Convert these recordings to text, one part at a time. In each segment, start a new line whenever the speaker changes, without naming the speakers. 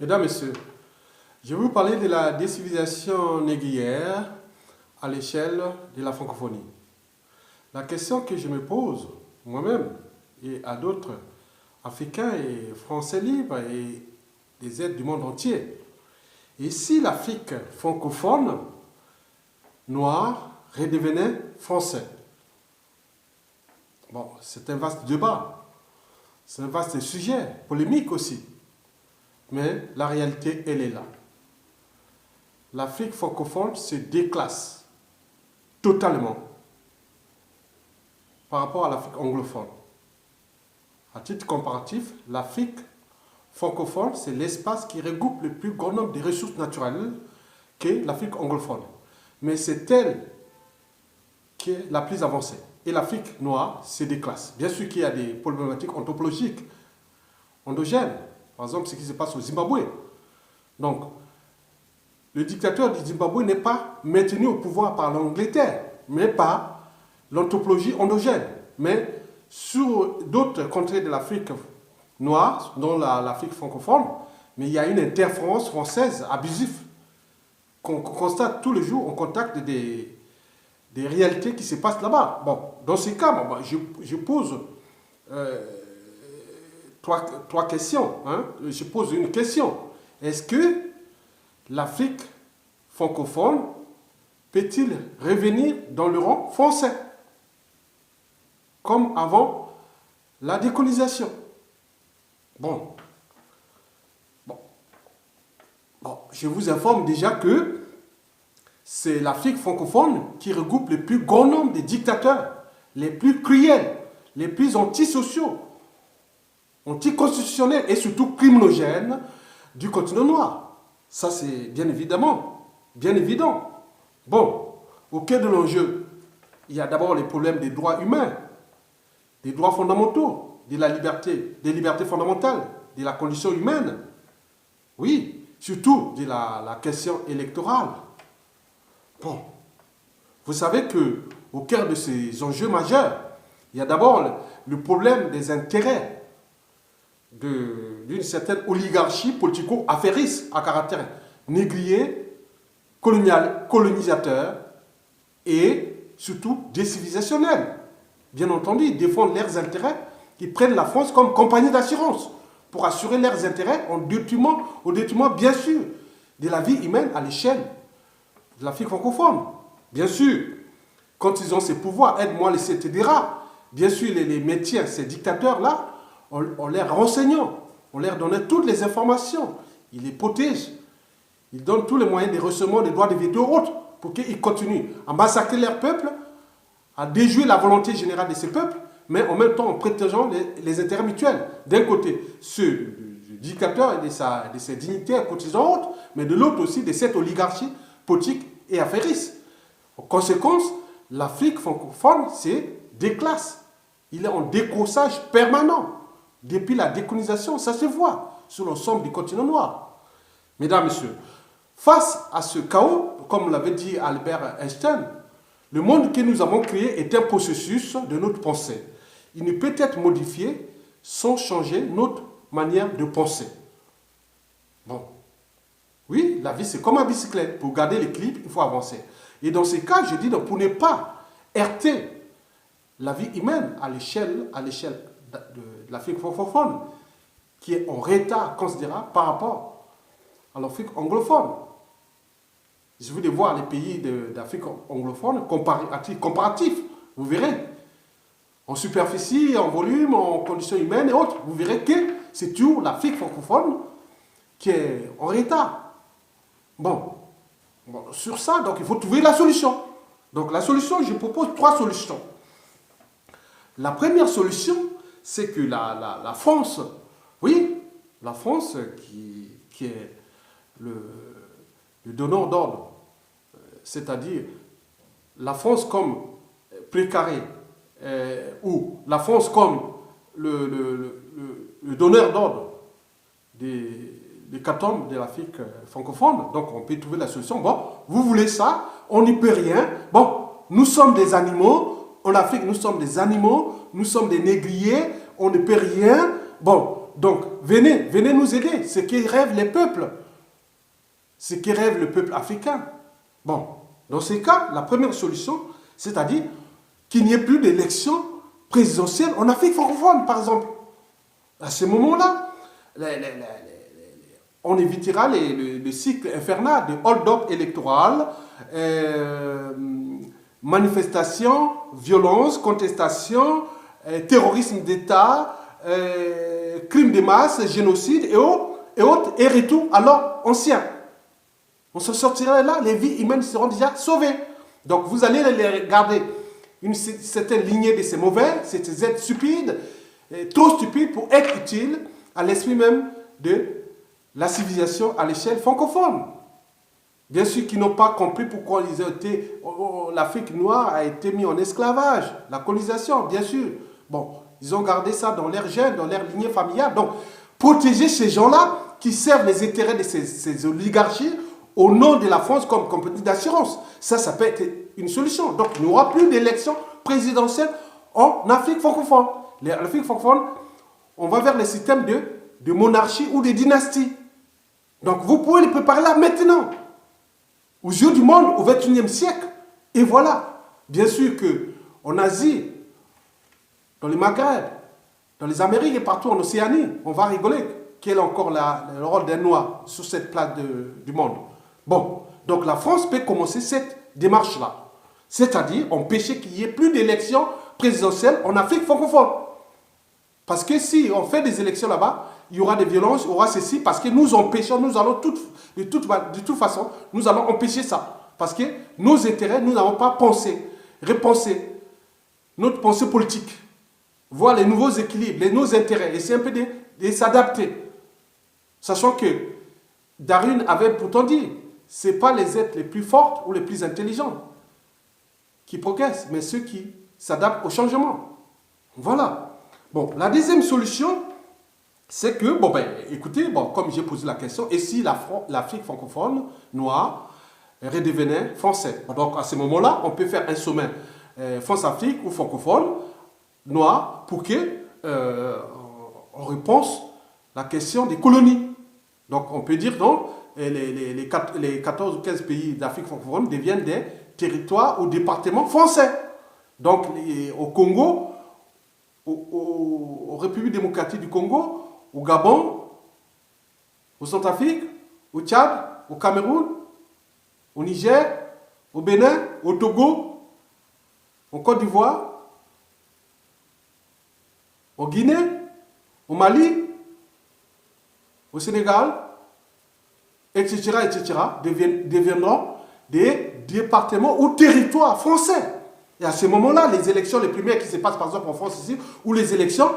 Mesdames, Messieurs, je vais vous parler de la décivilisation négrière à l'échelle de la francophonie. La question que je me pose moi-même et à d'autres Africains et Français libres et des aides du monde entier, et si l'Afrique francophone noire redevenait français? Bon, c'est un vaste débat, c'est un vaste sujet, polémique aussi. Mais la réalité, elle est là. L'Afrique francophone se déclasse totalement par rapport à l'Afrique anglophone. À titre comparatif, l'Afrique francophone, c'est l'espace qui regroupe le plus grand nombre de ressources naturelles que l'Afrique anglophone. Mais c'est elle qui est la plus avancée. Et l'Afrique noire se déclasse. Bien sûr qu'il y a des problématiques anthropologiques endogènes. Par exemple, ce qui se passe au Zimbabwe. Donc, le dictateur du Zimbabwe n'est pas maintenu au pouvoir par l'Angleterre, mais par l'anthropologie endogène. Mais sur d'autres contrées de l'Afrique noire, dont l'Afrique francophone, mais il y a une interférence française abusive qu'on constate tous les jours au contact des réalités qui se passent là-bas. Bon, dans ces cas, je pose trois questions. Je pose une question. Est-ce que l'Afrique francophone peut-il revenir dans le rang français comme avant la décolonisation? Bon, je vous informe déjà que c'est l'Afrique francophone qui regroupe le plus grand nombre de dictateurs, les plus cruels, les plus antisociaux, anticonstitutionnels et surtout criminogènes du continent noir. Ça, c'est bien évidemment, bien évident. Bon, au cœur de l'enjeu, il y a d'abord les problèmes des droits humains, des droits fondamentaux, de la liberté, des libertés fondamentales, de la condition humaine. Oui, surtout de la question électorale. Bon, vous savez qu'au cœur de ces enjeux majeurs, il y a d'abord le problème des intérêts d'une certaine oligarchie politico-affairiste à caractère négrier, colonisateur et surtout décivilisationnel. Bien entendu, ils défendent leurs intérêts, ils prennent la France comme compagnie d'assurance pour assurer leurs intérêts au détriment bien sûr de la vie humaine à l'échelle de l'Afrique francophone. Bien sûr, quand ils ont ces pouvoirs, aide-moi les etc. Bien sûr, les métiers, ces dictateurs-là, on leur renseignant, on leur donnait toutes les informations, ils les protègent, ils donnent tous les moyens de recevement des droits de veto autres pour qu'ils continuent à massacrer leur peuple, à déjouer la volonté générale de ces peuples, mais en même temps en protégeant les intérêts mutuels. D'un côté, ceux du dictateur et de ses dignitaires cotisants autres, mais de l'autre aussi de cette oligarchie politique et affairiste. En conséquence, l'Afrique francophone se déclasse. Il est en décrossage permanent. Depuis la décolonisation, ça se voit sur l'ensemble du continent noir. Mesdames, Messieurs, face à ce chaos, comme l'avait dit Albert Einstein, le monde que nous avons créé est un processus de notre pensée. Il ne peut être modifié sans changer notre manière de penser. Bon. Oui, la vie c'est comme une bicyclette. Pour garder l'équilibre, il faut avancer. Et dans ces cas, je dis donc, pour ne pas heurter la vie humaine à l'échelle de l'Afrique francophone, qui est en retard considérable par rapport à l'Afrique anglophone. Je voulais voir les pays d'Afrique anglophone comparatifs, vous verrez. En superficie, en volume, en conditions humaines et autres, vous verrez que c'est toujours l'Afrique francophone qui est en retard. Bon, sur ça, donc il faut trouver la solution. Donc la solution, je propose trois solutions. La première solution, c'est que la France, oui, la France qui est le donneur d'ordre, c'est-à-dire la France comme précaré, ou la France comme le donneur d'ordre des catombes de l'Afrique francophone, donc on peut trouver la solution. Bon, vous voulez ça, on n'y peut rien. Bon, nous sommes des animaux, en Afrique nous sommes des animaux, nous sommes des négriers, on ne peut rien. Bon, donc venez nous aider. C'est ce qui rêvent les peuples. C'est ce qui rêve le peuple africain. Bon, dans ces cas, la première solution, c'est-à-dire qu'il n'y ait plus d'élections présidentielles en Afrique francophone, par exemple. À ce moment-là, on évitera le cycle infernal de hold-up électoral, manifestations, violences, contestations, terrorisme d'État, crimes de masse, génocide et autres, et retour à l'ordre ancien. On se sortira là, les vies humaines seront déjà sauvées. Donc vous allez les regarder une certaine lignée de ces mauvais, ces êtres stupides, trop stupides pour être utiles à l'esprit même de la civilisation à l'échelle francophone. Bien sûr qu'ils n'ont pas compris pourquoi l'Afrique noire a été mise en esclavage, la colonisation, bien sûr. Bon, ils ont gardé ça dans leur gène, dans leur lignée familiale. Donc, protéger ces gens-là qui servent les intérêts de ces oligarchies au nom de la France comme compagnie d'assurance. Ça peut être une solution. Donc, il n'y aura plus d'élections présidentielles en Afrique francophone. L'Afrique francophone, on va vers le système de monarchie ou de dynastie. Donc, vous pouvez les préparer là maintenant, aux yeux du monde, au XXIe siècle. Et voilà. Bien sûr qu'en Asie, dans les Maghreb, dans les Amériques et partout en Océanie, on va rigoler. Quel est encore le rôle des Noirs sur cette place du monde? Bon, donc la France peut commencer cette démarche-là. C'est-à-dire empêcher qu'il n'y ait plus d'élections présidentielles en Afrique francophone. Parce que si on fait des élections là-bas, il y aura des violences, il y aura ceci, parce que nous empêchons, nous allons de toute façon, nous allons empêcher ça. Parce que nos intérêts, nous n'avons pas pensé, repensé notre pensée politique, voir les nouveaux équilibres, nos intérêts, essayer un peu de s'adapter. Sachant que Darwin avait pourtant dit, ce n'est pas les êtres les plus forts ou les plus intelligents qui progressent, mais ceux qui s'adaptent au changement. Voilà. Bon, la deuxième solution, c'est que, écoutez, comme j'ai posé la question, et si l'Afrique francophone noire redevenait français? Donc, à ce moment-là, on peut faire un sommet France-Afrique ou francophone noir pour que, en réponse, la question des colonies. Donc, on peut dire, donc, les 14 ou 15 pays d'Afrique francophone deviennent des territoires ou départements français. Donc, au Congo, aux Républiques démocratiques du Congo, au Gabon, au Centrafrique, au Tchad, au Cameroun, au Niger, au Bénin, au Togo, en Côte d'Ivoire, au Guinée, au Mali, au Sénégal, etc., deviendront des départements ou territoires français. Et à ce moment-là, les élections, les premières qui se passent par exemple en France ici, ou les élections,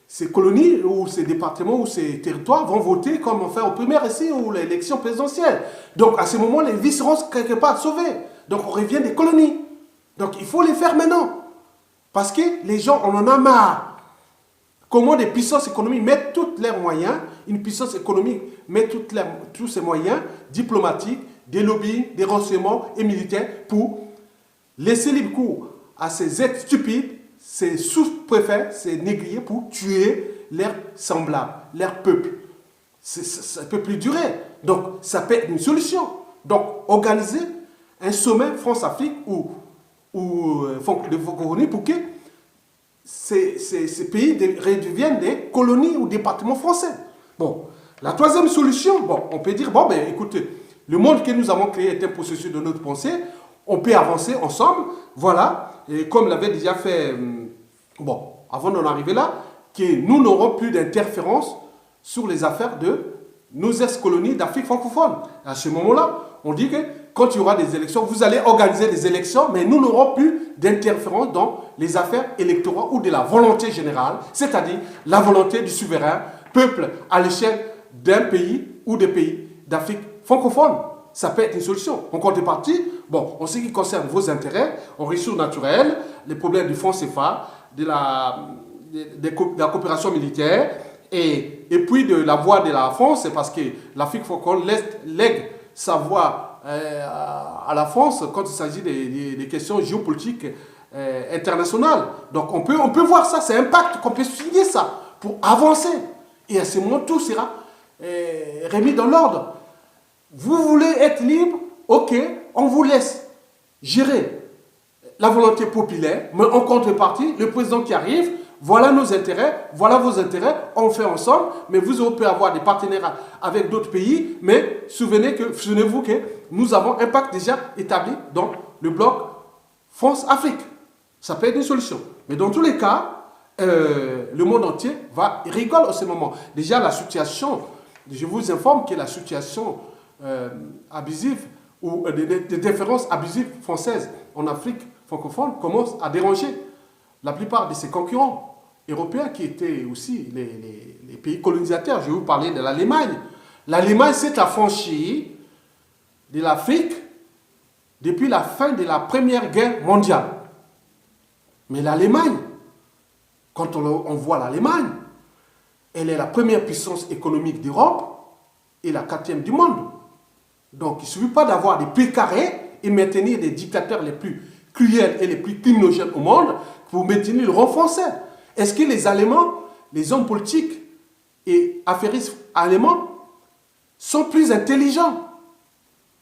ces colonies ou ces départements ou ces territoires vont voter comme on fait aux primaires ici ou l'élection présidentielle. Donc à ce moment, les vies seront quelque part sauvées. Donc on revient des colonies. Donc il faut les faire maintenant. Parce que les gens, on en a marre. Comment des puissances économiques mettent tous leurs moyens, une puissance économique met tous ses moyens diplomatiques, des lobbies, des renseignements et militaires pour laisser libre cours à ces êtres stupides, ces sous-préfets, ces négriers pour tuer leurs semblables, leur peuple. Ça ne peut plus durer. Donc, ça peut être une solution. Donc, organiser un sommet France-Afrique ou de francophonie pour que ces pays redeviennent des colonies ou départements français. Bon, la troisième solution, on peut dire, écoutez, le monde que nous avons créé est un processus de notre pensée, on peut avancer ensemble, voilà, et comme l'avait déjà fait, avant d'en arriver là, que nous n'aurons plus d'interférence sur les affaires de nos ex-colonies d'Afrique francophone. À ce moment-là, on dit que quand il y aura des élections, vous allez organiser des élections, mais nous n'aurons plus d'interférence dans les affaires électorales ou de la volonté générale, c'est-à-dire la volonté du souverain peuple à l'échelle d'un pays ou des pays d'Afrique francophone. Ça peut être une solution. En contrepartie, en ce qui concerne vos intérêts, en ressources naturelles, les problèmes du franc CFA, de la coopération militaire, et puis de la voix de la France, c'est parce que l'Afrique francophone lègue sa voix à la France quand il s'agit des questions géopolitiques internationales. Donc on peut voir ça, c'est un pacte, qu'on peut signer ça pour avancer. Et à ce moment, tout sera remis dans l'ordre. Vous voulez être libre, ok, on vous laisse gérer la volonté populaire, mais en contrepartie, le président qui arrive, voilà nos intérêts, voilà vos intérêts, on fait ensemble, mais vous pouvez avoir des partenaires avec d'autres pays, mais souvenez-vous que nous avons un pacte déjà établi dans le bloc France-Afrique. Ça peut être une solution. Mais dans tous les cas, le monde entier rigole en ce moment. Déjà, la situation, je vous informe que la situation abusive ou des différences abusives françaises en Afrique francophone commence à déranger la plupart de ses concurrents européens qui étaient aussi les pays colonisateurs. Je vais vous parler de l'Allemagne. L'Allemagne s'est affranchie de l'Afrique depuis la fin de la Première Guerre mondiale. Mais l'Allemagne, quand on voit l'Allemagne, elle est la première puissance économique d'Europe et la 4e du monde. Donc il ne suffit pas d'avoir des pays carrés et maintenir les dictateurs les plus cruels et les plus criminogènes au monde pour maintenir le rang français. Est-ce que les Allemands, les hommes politiques et affairistes allemands sont plus intelligents?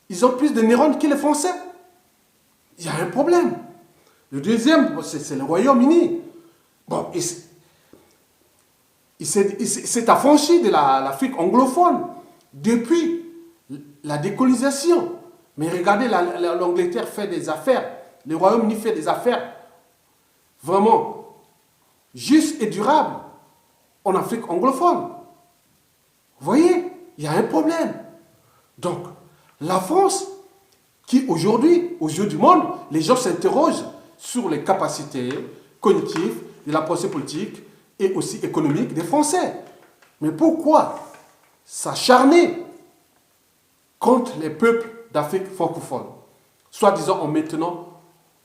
Ils ont plus de neurones que les Français? Il y a un problème. Le deuxième, c'est le Royaume-Uni. Bon, il s'est affranchi de l'Afrique anglophone depuis la décolonisation. Mais regardez, l'Angleterre fait des affaires, le Royaume-Uni fait des affaires vraiment justes et durables en Afrique anglophone. Vous voyez, il y a un problème. Donc, la France, qui aujourd'hui, aux yeux du monde, les gens s'interrogent sur les capacités cognitives de la pensée politique et aussi économique des Français. Mais pourquoi s'acharner contre les peuples d'Afrique francophone, soi-disant en maintenant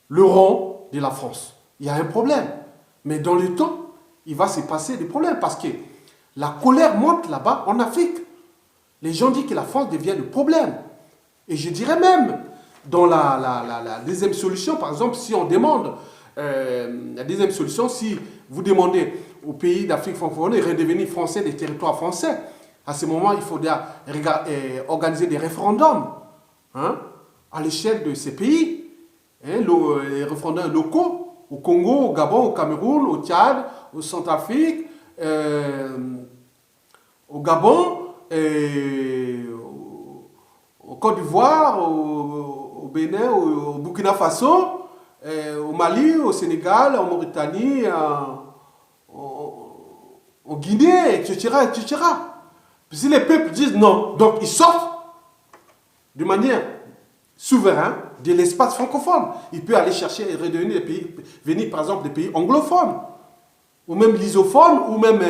le rang de la France? Il y a un problème. Mais dans le temps, il va se passer des problèmes parce que la colère monte là-bas en Afrique. Les gens disent que la France devient le problème. Et je dirais même, dans la deuxième solution, par exemple, si on demande, la deuxième solution, si vous demandez aux pays d'Afrique francophone de redevenir français des territoires français, à ce moment, il faudra organiser des référendums à l'échelle de ces pays, les référendums locaux, au Congo, au Gabon, au Cameroun, au Tchad, au Centrafrique, au Gabon, au Côte d'Ivoire, au Bénin, au Burkina Faso, au Mali, au Sénégal, en Mauritanie, en Guinée, etc., etc. Si les peuples disent non, donc ils sortent de manière souveraine de l'espace francophone. Il peut aller chercher et redevenir des pays, venir par exemple des pays anglophones, ou même lisophones, ou même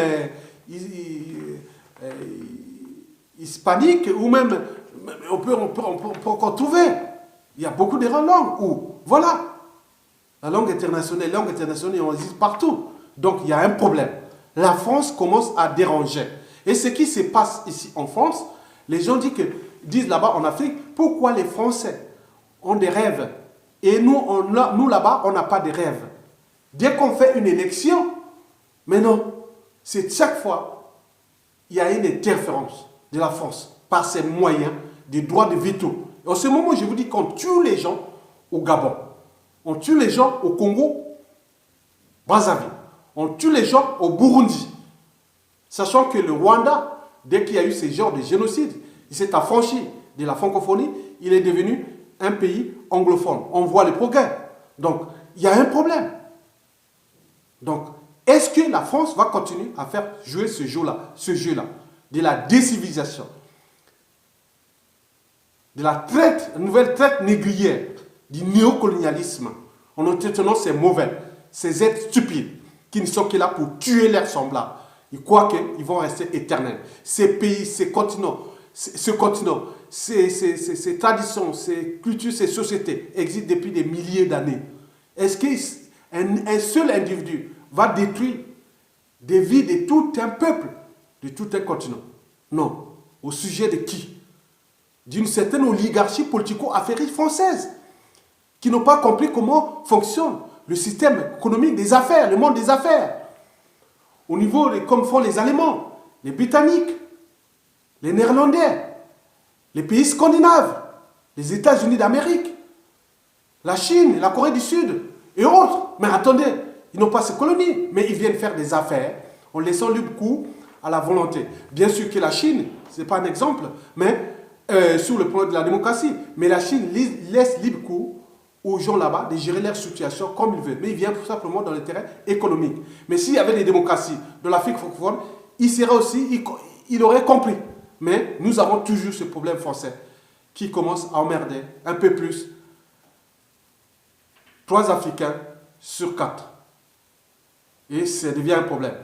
hispaniques, ou même, on peut encore trouver. Il y a beaucoup de langues où, voilà, la langue internationale, on existe partout. Donc il y a un problème. La France commence à déranger. Et ce qui se passe ici en France, les gens disent là-bas en Afrique, pourquoi les Français ont des rêves et nous là-bas, on n'a pas de rêves. Dès qu'on fait une élection, mais non, c'est chaque fois, il y a une interférence de la France par ses moyens, des droits de veto. Et en ce moment, je vous dis qu'on tue les gens au Gabon, on tue les gens au Congo, Brazzaville, on tue les gens au Burundi. Sachant que le Rwanda, dès qu'il y a eu ce genre de génocide, il s'est affranchi de la francophonie, il est devenu un pays anglophone. On voit les progrès. Donc, il y a un problème. Donc, est-ce que la France va continuer à faire jouer ce jeu-là, de la décivilisation, de la nouvelle traite négrière, du néocolonialisme, en entretenant ces mauvais, ces êtres stupides, qui ne sont que là pour tuer leurs semblables. Ils croient qu'ils vont rester éternels. Ces pays, ces continents, ces traditions, ces cultures, ces sociétés existent depuis des milliers d'années. Est-ce qu'un seul individu va détruire des vies de tout un peuple, de tout un continent? Non. Au sujet de qui? D'une certaine oligarchie politico-affairiste française, qui n'ont pas compris comment fonctionne le système économique des affaires, le monde des affaires. Au niveau, comme font les Allemands, les Britanniques, les Néerlandais, les pays scandinaves, les États-Unis d'Amérique, la Chine, la Corée du Sud et autres. Mais attendez, ils n'ont pas ces colonies, mais ils viennent faire des affaires en laissant libre cours à la volonté. Bien sûr que la Chine, ce n'est pas un exemple, mais sur le plan de la démocratie, mais la Chine laisse libre cours aux gens là-bas de gérer leur situation comme ils veulent. Mais ils viennent tout simplement dans l'intérêt économique. Mais s'il y avait des démocraties de l'Afrique francophone, il aurait compris. Mais nous avons toujours ce problème français qui commence à emmerder un peu plus 3 Africains sur 4. Et ça devient un problème.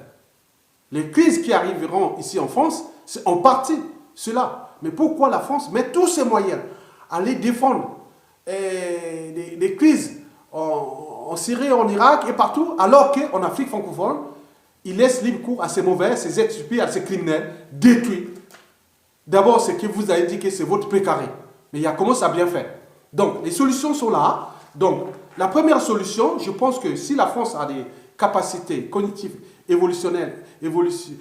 Les crises qui arriveront ici en France, c'est en partie cela. Mais pourquoi la France met tous ses moyens à aller défendre des crises en Syrie, en Irak et partout, alors qu'en Afrique francophone, il laisse libre cours à ces mauvais, à ces ex-stupides, à ces criminels détruits. D'abord, ce que vous avez dit que c'est votre précaré. Mais il y a comment ça bien fait. Donc, les solutions sont là. Donc, la première solution, je pense que si la France a des capacités cognitives, évolutionnelles, évolutives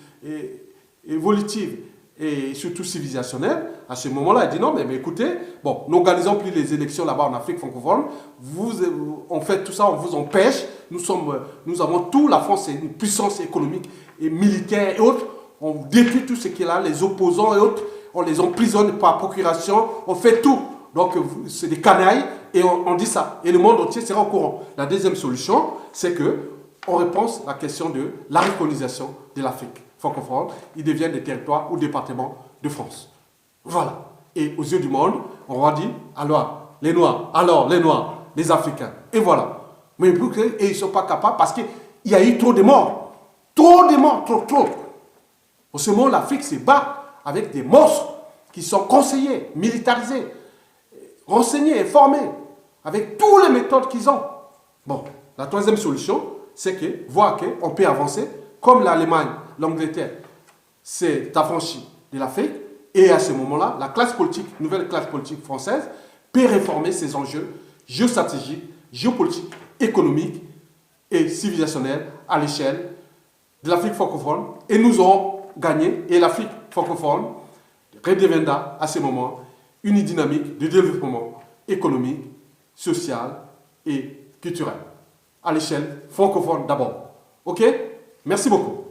et surtout civilisationnelles, à ce moment-là, elle dit non, mais écoutez, bon, n'organisons plus les élections là-bas en Afrique francophone, on fait tout ça, on vous empêche, nous avons tout, la France est une puissance économique et militaire et autres, on détruit tout ce qui est là, les opposants et autres, on les emprisonne par procuration, on fait tout. Donc, c'est des canailles et on dit ça. Et le monde entier sera au courant. La deuxième solution, c'est qu'on repense la question de la recolonisation de l'Afrique francophone. Ils deviennent des territoires ou départements de France. Voilà. Et aux yeux du monde, on va dire, alors les Noirs, les Africains. Et voilà. Mais ils ne sont pas capables parce qu'il y a eu trop de morts. Trop de morts, trop. En ce moment, l'Afrique se bat avec des monstres qui sont conseillés, militarisés, renseignés et formés, avec toutes les méthodes qu'ils ont. Bon, la troisième solution, c'est que voir qu'on peut avancer, comme l'Allemagne, l'Angleterre s'est affranchie de l'Afrique, et à ce moment-là, la classe politique, nouvelle classe politique française, peut réformer ses enjeux géostratégiques, géopolitiques, économiques et civilisationnels à l'échelle de l'Afrique francophone, et nous aurons gagné, et l'Afrique francophone redeviendra à ce moment une dynamique de développement économique, social et culturel, à l'échelle francophone d'abord. Ok? Merci beaucoup.